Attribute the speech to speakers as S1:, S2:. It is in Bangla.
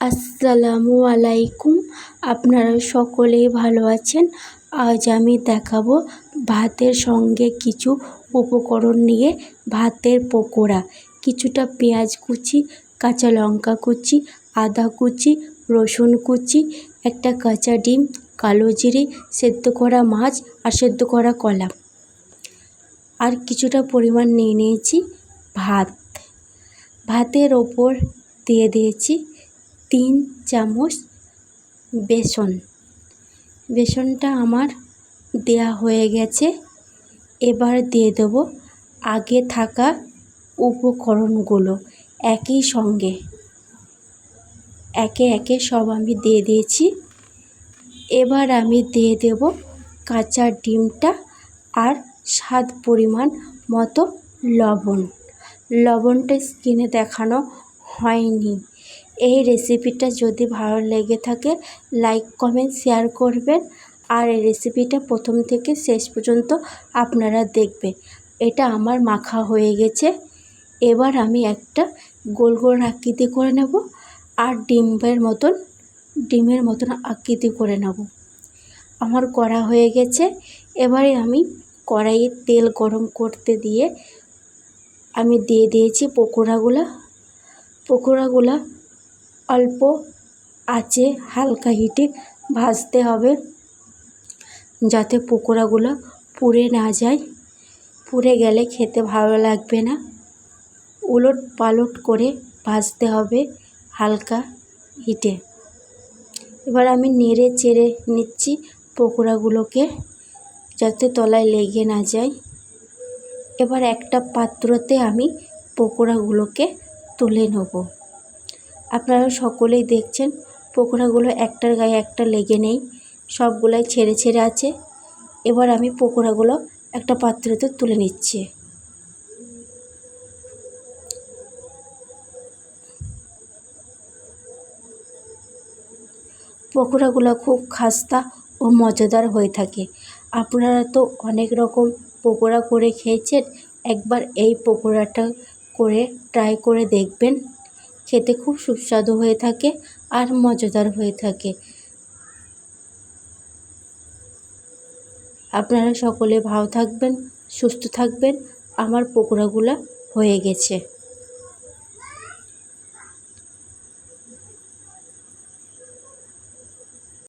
S1: আসসালামু আলাইকুম। আপনারা সকলেই ভালো আছেন। আজ আমি দেখাবো ভাতের সঙ্গে কিছু উপকরণ নিয়ে ভাতের পকোড়া। কিছুটা পেঁয়াজ কুচি, কাঁচা লঙ্কা কুচি, আদা কুচি, রসুন কুচি, একটা কাঁচা ডিম, কালো জিরে, সেদ্ধ করা মাছ আর সেদ্ধ করা কলা, আর কিছুটা পরিমাণ নিয়ে নিয়েছি ভাত। ভাতের ওপর দিয়ে দিয়েছি 3 চামচ বেসন। বেসনটা আমার দেয়া হয়ে গেছে। এবার দিয়ে দেব আগে থাকা উপকরণগুলো একই সঙ্গে একে একে সব আমি দিয়ে দিয়েছি। এবার আমি দিয়ে দেব কাঁচা ডিমটা আর স্বাদ পরিমাণ মতো লবণ। লবণটা স্ক্রিনে দেখানো হয়নি। এই রেসিপিটা যদি ভালো লেগে থাকে লাইক কমেন্ট শেয়ার করবেন, আর এই রেসিপিটা প্রথম থেকে শেষ পর্যন্ত আপনারা দেখবেন। এটা আমার মাখা হয়ে গেছে। এবার আমি একটা গোল গোল আকৃতি করে নেব আর ডিমের মতন আকৃতি করে নেব। আমার করা হয়ে গেছে। এবারে আমি কড়াইয়ে তেল গরম করতে দিয়ে আমি দিয়ে দিয়েছি পকোড়াগুলো অল্প আঁচে হালকা হিটে ভাজতে হবে, যাতে পকোড়াগুলো পুড়ে না যায়। পুড়ে গেলে খেতে ভালো লাগবে না। উলট পালট করে ভাজতে হবে হালকা হিটে। এবার আমি নেড়ে চেড়ে নিচ্ছি পকোড়াগুলোকে, যাতে তলায় লেগে না যায়। এবার একটা পাত্রতে আমি পকোড়াগুলোকে তুলে নেব। আপনারা সকলেই দেখছেন পকোড়াগুলো একটার গায়ে একটা লেগে নেই, সবগুলাই ছেড়ে ছেড়ে আছে। এবার আমি পকোড়াগুলো একটা পাত্রতে তুলে নিচ্ছি। পকোড়াগুলো খুব খাস্তা ও মজাদার হয়ে থাকে। আপনারা তো অনেক রকম পকোড়া করে খেয়েছেন, একবার এই পকোড়াটা করে ট্রাই করে দেখবেন। খেতে খুব সুস্বাদু হয়ে থাকে আর মজাদার হয়ে থাকে। আপনারা সকলে ভালো থাকবেন, সুস্থ থাকবেন। আমার পকোড়াগুলো হয়ে গেছে।